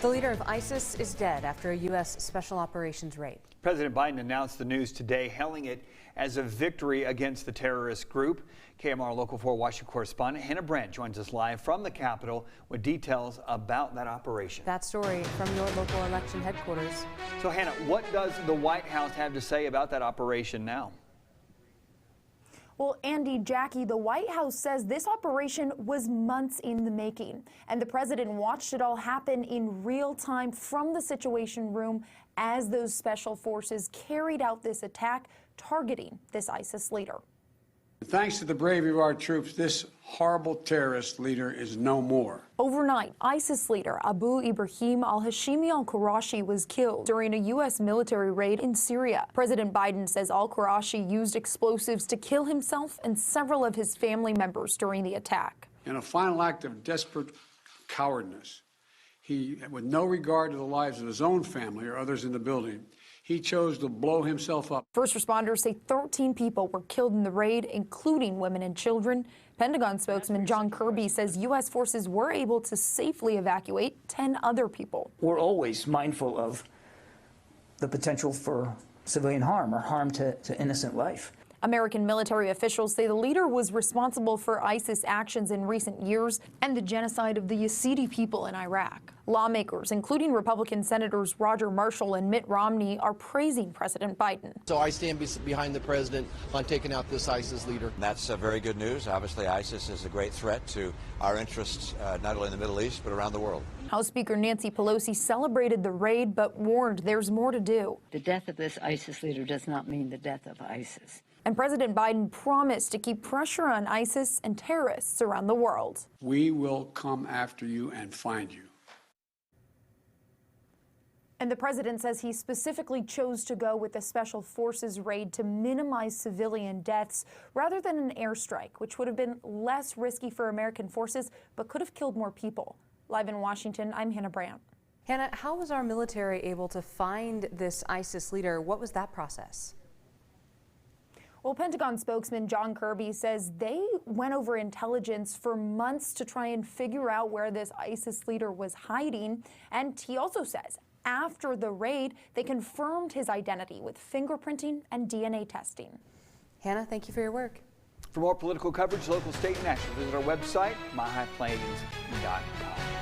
The leader of ISIS is dead after a U.S. Special Operations raid. President Biden announced the news today, hailing it as a victory against the terrorist group. KMR Local 4 Washington correspondent Hannah Brandt joins us live from the Capitol with details about that operation. That story from your local election headquarters. So Hannah, what does the White House have to say about that operation now? Well, Andy, Jackie, the White House says this operation was months in the making, and the president watched it all happen in real time from the Situation Room as those special forces carried out this attack targeting this ISIS leader. Thanks to the bravery of our troops, this horrible terrorist leader is no more. Overnight, ISIS leader Abu Ibrahim al-Hashimi al-Qurashi was killed during a U.S. military raid in Syria. President Biden says al-Qurashi used explosives to kill himself and several of his family members during the attack. In a final act of desperate cowardness, he, with no regard to the lives of his own family or others in the building, he chose to blow himself up. First responders say 13 people were killed in the raid, including women and children. Pentagon spokesman John Kirby says U.S. forces were able to safely evacuate 10 other people. We're always mindful of the potential for civilian harm or harm to innocent life. American military officials say the leader was responsible for ISIS actions in recent years and the genocide of the Yazidi people in Iraq. Lawmakers, including Republican Senators Roger Marshall and Mitt Romney, are praising President Biden. So I stand behind the president on taking out this ISIS leader. That's very good news. Obviously, ISIS is a great threat to our interests, not only in the Middle East, but around the world. House Speaker Nancy Pelosi celebrated the raid, but warned there's more to do. The death of this ISIS leader does not mean the death of ISIS. And President Biden promised to keep pressure on ISIS and terrorists around the world. We will come after you and find you. And the president says he specifically chose to go with the Special Forces raid to minimize civilian deaths rather than an airstrike, which would have been less risky for American forces but could have killed more people. Live in Washington, I'm Hannah Brandt. Hannah, how was our military able to find this ISIS leader? What was that process? Well, Pentagon spokesman John Kirby says they went over intelligence for months to try and figure out where this ISIS leader was hiding. And he also says after the raid, they confirmed his identity with fingerprinting and DNA testing. Hannah, thank you for your work. For more political coverage, local, state, and national, visit our website, myhighplains.com.